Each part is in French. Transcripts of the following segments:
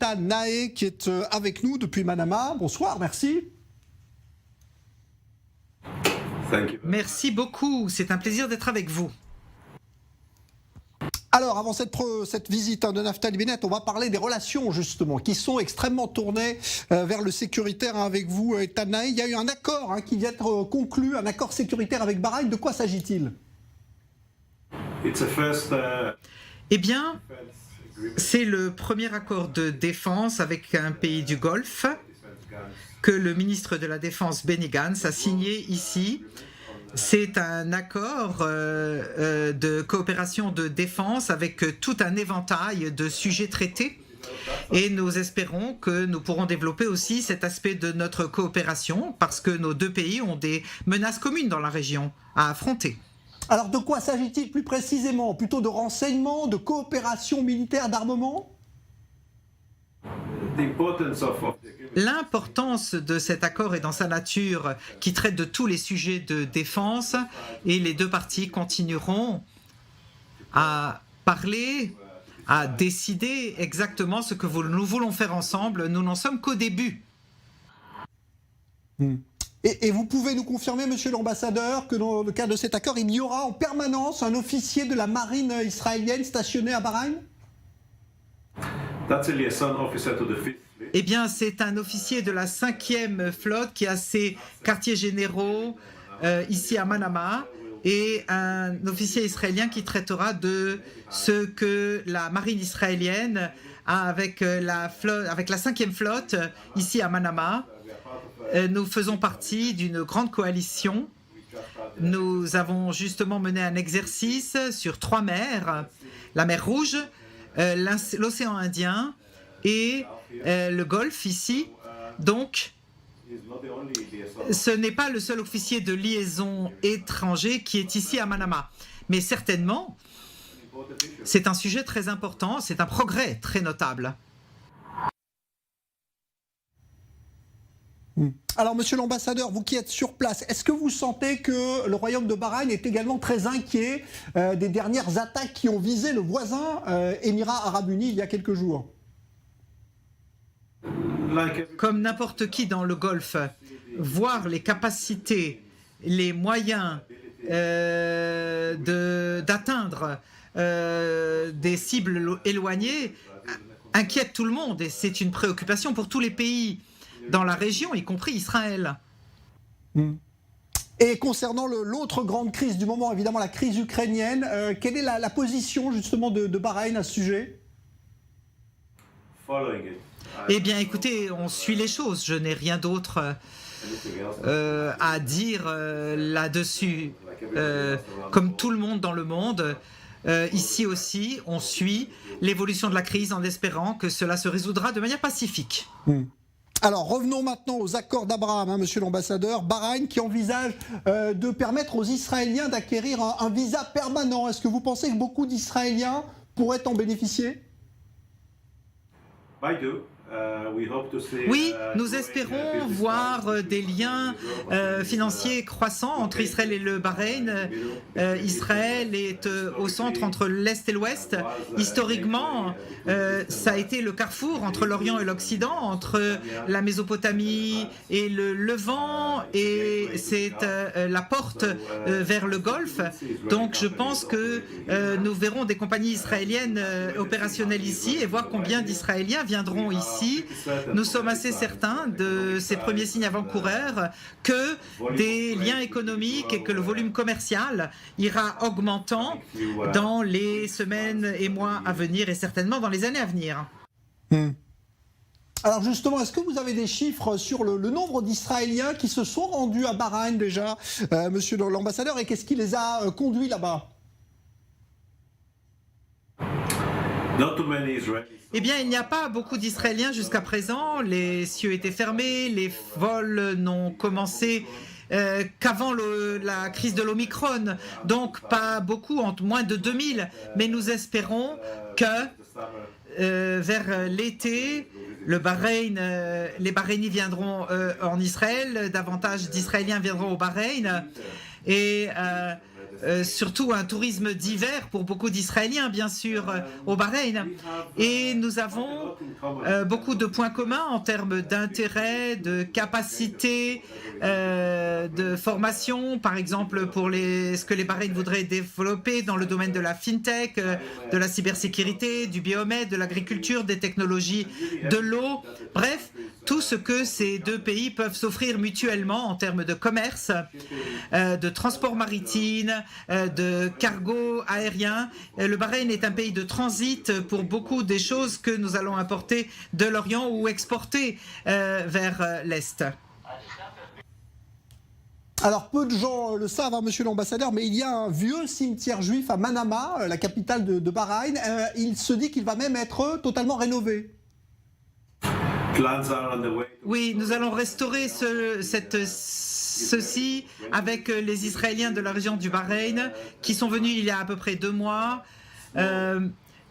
Eitan Nae qui est avec nous depuis Manama. Bonsoir, merci. Merci beaucoup, c'est un plaisir d'être avec vous. Alors, avant cette visite de Naftali Bennett, on va parler des relations, justement, qui sont extrêmement tournées vers le sécuritaire avec vous, Eitan Nae. Il y a eu un accord qui vient d'être conclu, un accord sécuritaire avec Bahreïn. De quoi s'agit-il ? Eh bien, c'est le premier accord de défense avec un pays du Golfe que le ministre de la Défense Benny Gantz a signé ici. C'est un accord de coopération de défense avec tout un éventail de sujets traités et nous espérons que nous pourrons développer aussi cet aspect de notre coopération parce que nos deux pays ont des menaces communes dans la région à affronter. Alors de quoi s'agit-il plus précisément ? Plutôt de renseignement, de coopération militaire, d'armement ? L'importance de cet accord est dans sa nature qui traite de tous les sujets de défense et les deux parties continueront à parler, à décider exactement ce que nous voulons faire ensemble. Nous n'en sommes qu'au début. Et vous pouvez nous confirmer, monsieur l'ambassadeur, que dans le cadre de cet accord, il y aura en permanence un officier de la marine israélienne stationné à Bahreïn ? Eh bien, c'est un officier de la 5e flotte qui a ses quartiers généraux ici à Manama et un officier israélien qui traitera de ce que la marine israélienne a avec la 5e flotte ici à Manama. Nous faisons partie d'une grande coalition. Nous avons justement mené un exercice sur 3 mers, la mer Rouge, l'océan Indien et le Golfe ici. Donc, ce n'est pas le seul officier de liaison étranger qui est ici à Manama. Mais certainement, c'est un sujet très important, c'est un progrès très notable. Alors, monsieur l'ambassadeur, vous qui êtes sur place, est-ce que vous sentez que le royaume de Bahreïn est également très inquiet des dernières attaques qui ont visé le voisin Émirats Arabes Unis il y a quelques jours ? Comme n'importe qui dans le Golfe, voir les capacités, les moyens d'atteindre des cibles éloignées inquiète tout le monde et c'est une préoccupation pour tous les pays dans la région, y compris Israël. Et concernant l'autre grande crise du moment, évidemment la crise ukrainienne, quelle est la position justement de Bahreïn à ce sujet ? Eh bien, écoutez, on suit les choses. Je n'ai rien d'autre à dire là-dessus. Comme tout le monde dans le monde, ici aussi, on suit l'évolution de la crise en espérant que cela se résoudra de manière pacifique. Alors revenons maintenant aux accords d'Abraham, monsieur l'ambassadeur. Bahreïn qui envisage de permettre aux Israéliens d'acquérir un visa permanent. Est-ce que vous pensez que beaucoup d'Israéliens pourraient en bénéficier ? Oui, nous espérons voir des liens financiers croissants entre Israël et le Bahreïn. Israël est au centre entre l'Est et l'Ouest. Historiquement, ça a été le carrefour entre l'Orient et l'Occident, entre la Mésopotamie et le Levant, et c'est la porte vers le Golfe. Donc je pense que nous verrons des compagnies israéliennes opérationnelles ici et voir combien d'Israéliens viendront ici. Nous sommes assez certains de ces premiers signes avant-coureurs que des liens économiques et que le volume commercial ira augmentant dans les semaines et mois à venir et certainement dans les années à venir. Alors justement, est-ce que vous avez des chiffres sur le nombre d'Israéliens qui se sont rendus à Bahreïn déjà, monsieur l'ambassadeur, et qu'est-ce qui les a conduits là-bas ? Eh bien, il n'y a pas beaucoup d'Israéliens jusqu'à présent. Les cieux étaient fermés, les vols n'ont commencé qu'avant la crise de l'Omicron. Donc, pas beaucoup, moins de 2000. Mais nous espérons que vers l'été, les Bahreïnis viendront en Israël, davantage d'Israéliens viendront au Bahreïn. Et surtout un tourisme d'hiver pour beaucoup d'Israéliens, bien sûr, au Bahreïn. Et nous avons beaucoup de points communs en termes d'intérêt, de capacité, de formation, par exemple, pour ce que les Bahreïn voudraient développer dans le domaine de la fintech, de la cybersécurité, du biomètre, de l'agriculture, des technologies de l'eau. Bref, tout ce que ces deux pays peuvent s'offrir mutuellement en termes de commerce, de transport maritime, de cargo aérien. Le Bahreïn est un pays de transit pour beaucoup des choses que nous allons importer de l'Orient ou exporter vers l'Est. Alors, peu de gens le savent, hein, monsieur l'ambassadeur, mais il y a un vieux cimetière juif à Manama, la capitale de Bahreïn. Il se dit qu'il va même être totalement rénové. Oui, nous allons restaurer ceci avec les Israéliens de la région du Bahreïn qui sont venus il y a à peu près 2 mois.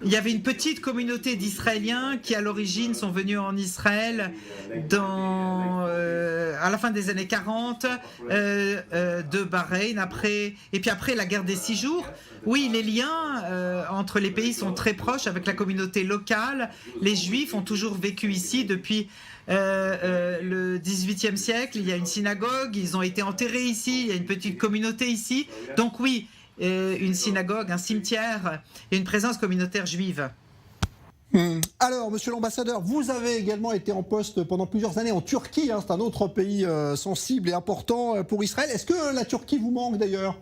Il y avait une petite communauté d'Israéliens qui, à l'origine, sont venus en Israël à la fin des années 40 de Bahreïn. Et puis après la guerre des 6 jours, oui, les liens entre les pays sont très proches avec la communauté locale. Les Juifs ont toujours vécu ici depuis le XVIIIe siècle. Il y a une synagogue, ils ont été enterrés ici, il y a une petite communauté ici. Donc oui, une synagogue, un cimetière et une présence communautaire juive. Alors, monsieur l'ambassadeur, vous avez également été en poste pendant plusieurs années en Turquie, hein, c'est un autre pays sensible et important pour Israël. Est-ce que la Turquie vous manque d'ailleurs?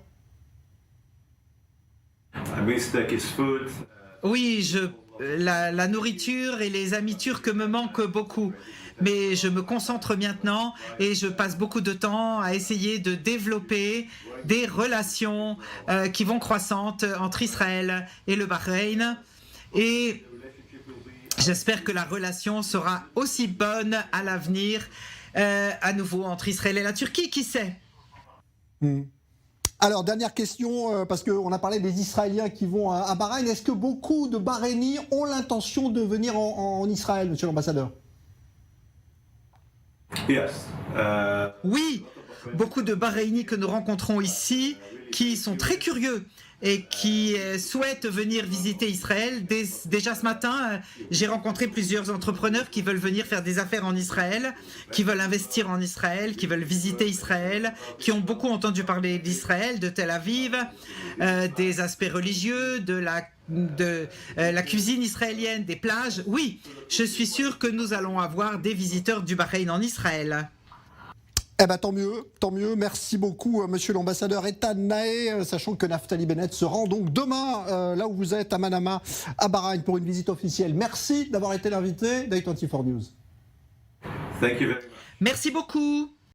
Oui, la nourriture et les amis turcs me manquent beaucoup. Mais je me concentre maintenant et je passe beaucoup de temps à essayer de développer des relations qui vont croissantes entre Israël et le Bahreïn. Et j'espère que la relation sera aussi bonne à l'avenir, à nouveau entre Israël et la Turquie, qui sait? Alors, dernière question, parce qu'on a parlé des Israéliens qui vont à Bahreïn. Est-ce que beaucoup de Bahreïnis ont l'intention de venir en Israël, monsieur l'ambassadeur? Oui, beaucoup de Bahreïnis que nous rencontrons ici qui sont très curieux et qui souhaitent venir visiter Israël. Déjà ce matin, j'ai rencontré plusieurs entrepreneurs qui veulent venir faire des affaires en Israël, qui veulent investir en Israël, qui veulent visiter Israël, qui ont beaucoup entendu parler d'Israël, de Tel Aviv, des aspects religieux, de la cuisine israélienne, des plages. Oui, je suis sûr que nous allons avoir des visiteurs du Bahreïn en Israël. Eh ben tant mieux. Merci beaucoup, monsieur l'ambassadeur Eitan Naé, sachant que Naftali Bennett se rend donc demain, là où vous êtes, à Manama, à Bahreïn, pour une visite officielle. Merci d'avoir été l'invité d'I24 News. Merci beaucoup.